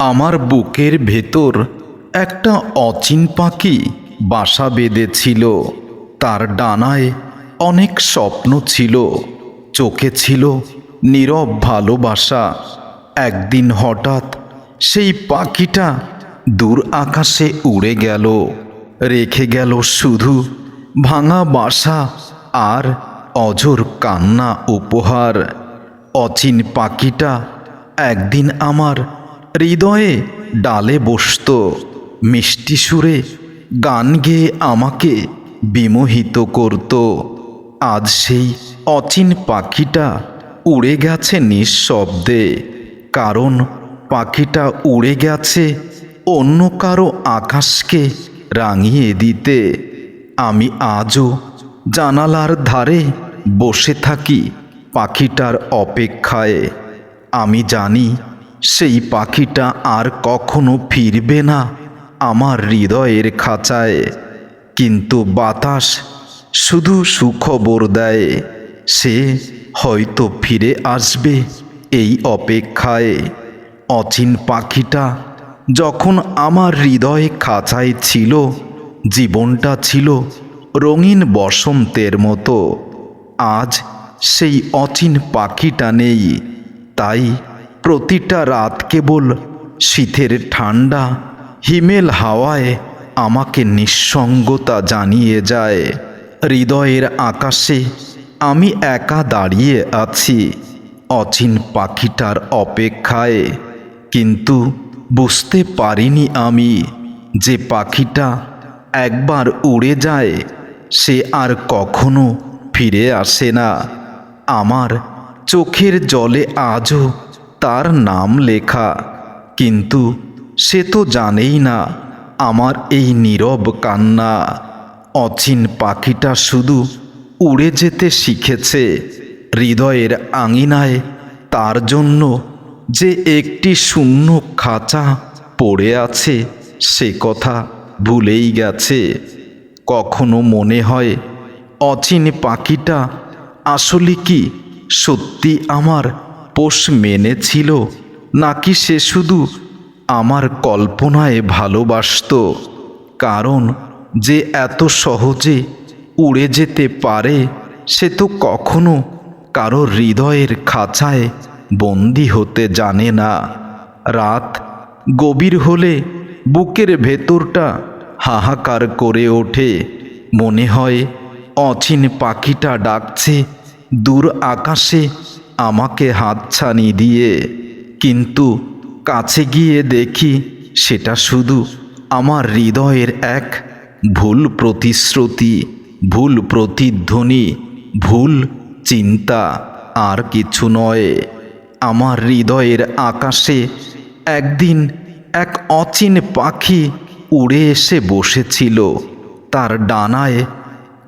আমার বুকের ভেতর একটা অচিন পাখি বাসা বেঁধেছিল। তার ডানায় অনেক স্বপ্ন ছিল, চোখে ছিল নীরব ভালোবাসা। একদিন হঠাৎ সেই পাখিটা দূর আকাশে উড়ে গেল, রেখে গেল শুধু ভাঙা বাসা আর অঝোর কান্না উপহার। অচিন পাখিটা একদিন আমার হৃদয়ে ডালে বসত, মিষ্টি সুরে গান গেয়ে আমাকে বিমোহিত করত। আজ সেই অচিন পাখিটা উড়ে গেছে নিঃশব্দে, কারণ পাখিটা উড়ে গেছে অন্য কারো আকাশকে রাঙিয়ে দিতে। আমি আজও জানালার ধারে বসে থাকি পাখিটার অপেক্ষায়। আমি জানি সেই পাখিটা আর কখনো ফিরবে না আমার হৃদয়ের খাঁচায়, কিন্তু বাতাস শুধু সুখবর দেয়, সে হয়তো ফিরে আসবে এই অপেক্ষায়। অচিন পাখিটা যখন আমার হৃদয়ে খাঁচায় ছিল, জীবনটা ছিল রঙিন বসন্তের মতো। আজ সেই অচিন পাখিটা নেই, তাই প্রতিটা রাত কেবল শীতের ঠান্ডা হিমেল হাওয়ায় আমাকে নিঃসঙ্গতা জানিয়ে যায়। হৃদয়ের আকাশে আমি একা দাঁড়িয়ে আছি অচিন পাখিটার অপেক্ষায়, কিন্তু বুঝতে পারিনি আমি যে পাখিটা একবার উড়ে যায় সে আর কখনো ফিরে আসে না। আমার চোখের জলে আজও তার নাম লেখা, কিন্তু সে তো জানেই না আমার এই নীরব কান্না। অচিন পাখিটা শুধু উড়ে যেতে শিখেছে হৃদয়ের আঙিনায়, তার জন্য যে একটি শূন্য খাঁচা পড়ে আছে সে কথা ভুলেই গেছে। কখনো মনে হয় অচিন পাখিটা আসলে কি সত্যি আমার পোষ মেনেছিল, নাকি সে শুধু আমার কল্পনায় ভালোবাসত। কারণ যে এত সহজে উড়ে যেতে পারে সে তো কখনো কারো হৃদয়ের খাঁচায় বন্দি হতে জানে না। রাত গভীর হলে বুকের ভেতরটা হাহাকার করে ওঠে, মনে হয় অচিন পাখিটা ডাকছে দূর আকাশে আমাকে হাতছানি দিয়ে। কিন্তু কাছে গিয়ে দেখি সেটা শুধু আমার হৃদয়ের এক ভুল প্রতিশ্রুতি, ভুল প্রতিধ্বনি, ভুল চিন্তা, আর কিছু নয়। আমার হৃদয়ের আকাশে একদিন এক অচিন পাখি উড়ে এসে বসেছিল। তার ডানায়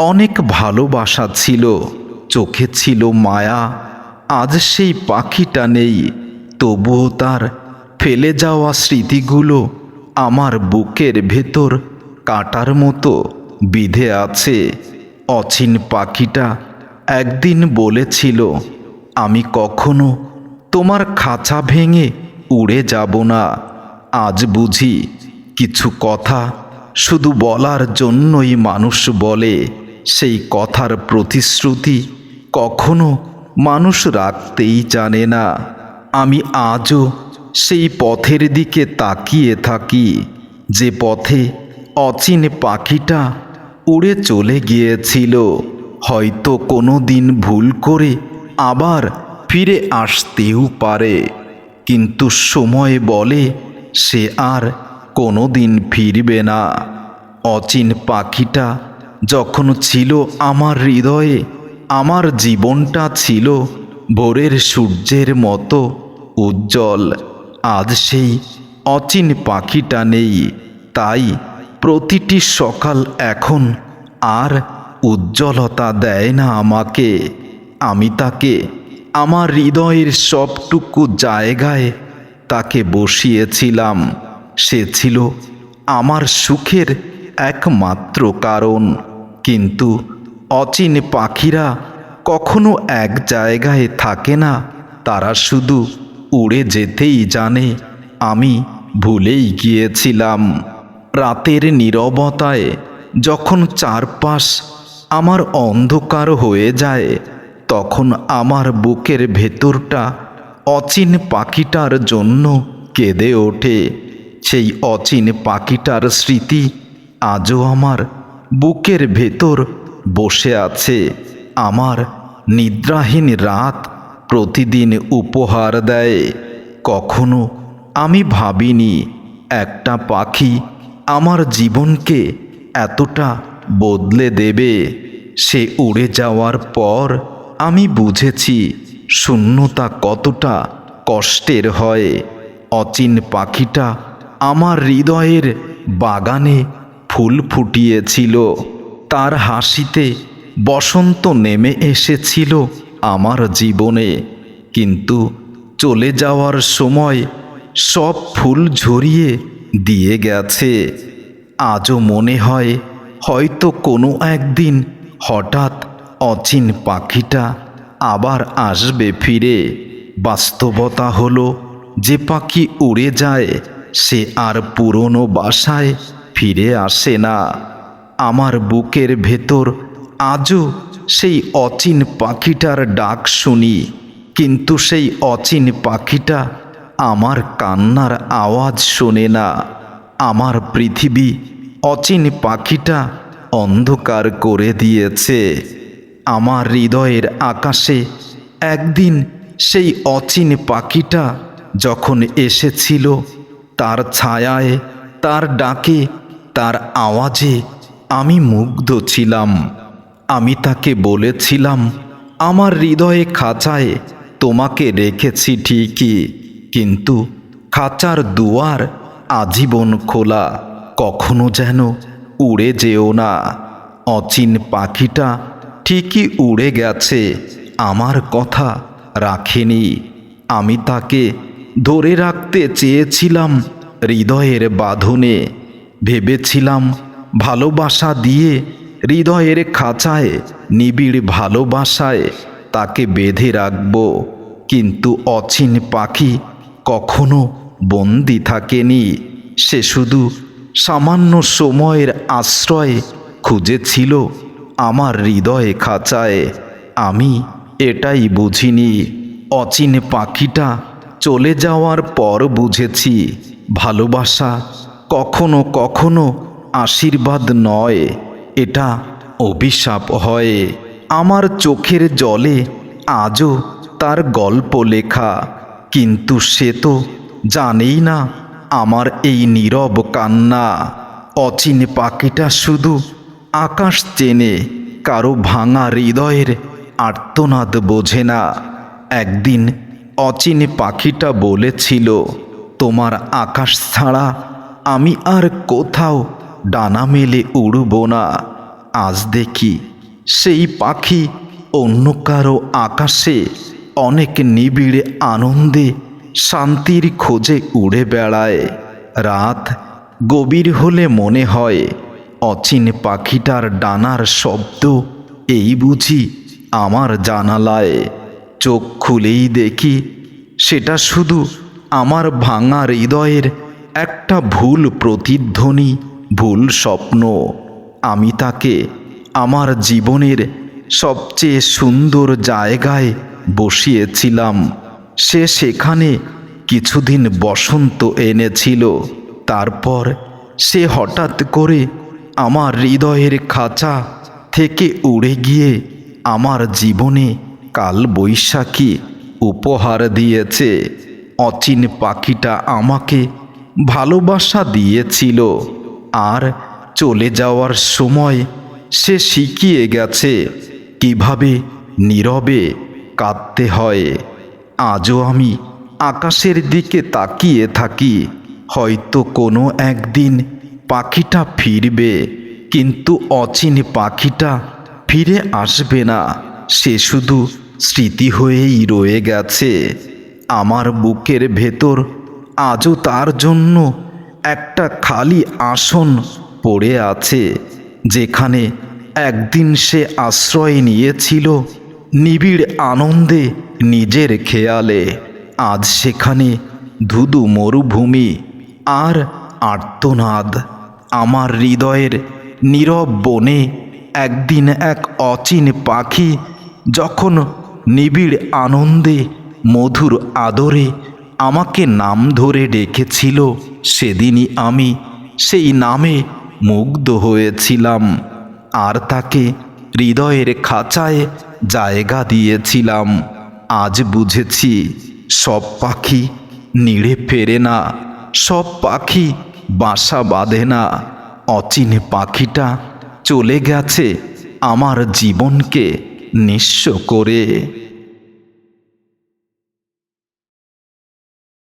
অনেক ভালোবাসা ছিল, চোখে ছিল মায়া। আজ সেই পাখিটা নেই, তবুও তার ফেলে যাওয়া স্মৃতিগুলো আমার বুকের ভেতর কাঁটার মতো বিঁধে আছে। অচিন পাখিটা একদিন বলেছিল, আমি কখনো তোমার খাঁচা ভেঙে উড়ে যাব না। আজ বুঝি কিছু কথা শুধু বলার জন্যই মানুষ বলে, সেই কথার প্রতিশ্রুতি কখনো মানুষ রাখতেই জানে না। আমি আজও সেই পথের দিকে তাকিয়ে থাকি, যে পথে অচিন পাখিটা উড়ে চলে গিয়েছিল। হয়তো কোনো দিন ভুল করে আবার ফিরে আসতেও পারে, কিন্তু সময় বলে সে আর কোনো দিন ফিরবে না। অচিন পাখিটা যখন ছিল আমার হৃদয়ে, আমার জীবনটা ছিল ভোরের সূর্যের মতো উজ্জ্বল। আজ সেই অচিন পাখিটা নেই, তাই প্রতিটি সকাল এখন আর উজ্জ্বলতা দেয় না আমাকে। আমি তাকে আমার হৃদয়ের সবটুকু জায়গায় তাকে বসিয়েছিলাম। সে ছিল আমার সুখের একমাত্র কারণ। কিন্তু অচিন পাখিরা কখনো এক জায়গায় থাকে না, তারা শুধু উড়ে যেতেই জানে। আমি ভুলেই গিয়েছিলাম। রাতের নীরবতায় যখন চারপাশ আমার অন্ধকার হয়ে যায়, তখন আমার বুকের ভেতরটা অচিন পাখিটার জন্য কেঁদে ওঠে। সেই অচিন পাখিটার স্মৃতি আজও আমার বুকের ভেতর বসে আছে। আমার নিদ্রাহীন রাত প্রতিদিন উপহার দেয়। কখনো আমি ভাবিনি একটা পাখি আমার জীবনকে এতটা বদলে দেবে। সে উড়ে যাওয়ার পর আমি বুঝেছি শূন্যতা কতটা কষ্টের হয়। অচিন পাখিটা আমার হৃদয়ের বাগানে ফুল ফুটিয়েছিল। তার হাসিতে বসন্ত নেমে এসেছিল আমার জীবনে, কিন্তু চলে যাওয়ার সময় সব ফুল ঝরিয়ে দিয়ে গেছে। আজও মনে হয় হয়তো কোনো একদিন হঠাৎ অচিন পাখিটা আবার আসবে ফিরে। বাস্তবতা হলো যে পাখি উড়ে যায় সে আর পুরনো বাসায় ফিরে আসে না। আমার বুকের ভেতর আজও সেই অচিন পাখিটার ডাক শুনি, কিন্তু সেই অচিন পাখিটা আমার কান্নার আওয়াজ শোনে না। আমার পৃথিবী অচিন পাখিটা অন্ধকার করে দিয়েছে। আমার হৃদয়ের আকাশে একদিন সেই অচিন পাখিটা যখন এসেছিল, তার ছায়ায়, তার ডাকে, তার আওয়াজে আমি মুগ্ধ ছিলাম। আমি তাকে বলেছিলাম, আমার হৃদয়ে খাঁচায় তোমাকে রেখেছি ঠিকই, কিন্তু খাঁচার দুয়ার আজীবন খোলা, কখনো যেন উড়ে যেও না। অচিন পাখিটা ঠিকই উড়ে গেছে, আমার কথা রাখেনি। আমি তাকে ধরে রাখতে চেয়েছিলাম হৃদয়ের বাঁধনে। ভেবেছিলাম ভালোবাসা দিয়ে হৃদয়ের খাঁচায়, নিবিড় ভালোবাসায় তাকে বেঁধে রাখব। কিন্তু অচিন পাখি কখনো বন্দি থাকেনি। সে শুধু সামান্য সময়ের আশ্রয় খুঁজেছিল আমার হৃদয়ে খাঁচায়। আমি এটাই বুঝিনি। অচিন পাখিটা চলে যাওয়ার পর বুঝেছি ভালোবাসা কখনো কখনো আশীর্বাদ নয়, এটা অভিশাপ হয়। আমার চোখের জলে আজও তার গল্প লেখা, কিন্তু সে তো জানেই না আমার এই নীরব কান্না। অচিন পাখিটা শুধু আকাশ চেনে, কারো ভাঙা হৃদয়ের আর্তনাদ বোঝে না। একদিন অচিন পাখিটা বলেছিল, তোমার আকাশ ছাড়া আমি আর কোথাও ডানা মেলে উড়ব না। আজ দেখি সেই পাখি অন্য কারো আকাশে অনেক নিবিড় আনন্দে শান্তির খোঁজে উড়ে বেড়ায়। রাত গভীর হলে মনে হয় অচিন পাখিটার ডানার শব্দ এই বুঝি আমার জানালায়। চোখ খুলেই দেখি সেটা শুধু আমার ভাঙা হৃদয়ের একটা ভুল প্রতিধ্বনি, ভুল স্বপ্ন। আমি তাকে আমার জীবনের সবচেয়ে সুন্দর জায়গায় বসিয়েছিলাম। সে সেখানে কিছুদিন বসন্ত এনেছিল, তারপর সে হঠাৎ করে আমার হৃদয়ের খাঁচা থেকে উড়ে গিয়ে আমার জীবনে কাল বৈশাখী উপহার দিয়েছে। অচিন পাখিটা আমাকে ভালোবাসা দিয়েছিল, আর চলে যাওয়ার সময় সে শিখিয়ে গেছে কিভাবে নীরবে কাঁদতে হয়। আজও আমি আকাশের দিকে তাকিয়ে থাকি, হয়তো কোনো একদিন পাখিটা ফিরবে, কিন্তু অচিন পাখিটা ফিরে আসবে না। সে শুধু স্মৃতি হয়েই রয়ে গেছে। আমার বুকের ভেতর আজও তার জন্য একটা খালি আসন পড়ে আছে, যেখানে একদিন সে আশ্রয় নিয়েছিল নিবিড় আনন্দে, নিজের খেয়ালে। আজ সেখানে ধুধু মরুভূমি, আর আর্তনাদ। আমার হৃদয়ের নীরব বনে একদিন এক অচিন পাখি যখন নিবিড় আনন্দে মধুর আদরে আমাকে নাম ধরে ডেকেছিল, সেদিনই আমি সেই নামে মুগ্ধ হয়েছিলাম আর তাকে হৃদয়ের খাঁচায় জায়গা দিয়েছিলাম। আজ বুঝেছি সব পাখি নিড়ে ফেরে না, সব পাখি বাসা বাঁধে না। অচিন পাখিটা চলে গেছে আমার জীবনকে নিঃস্ব করে।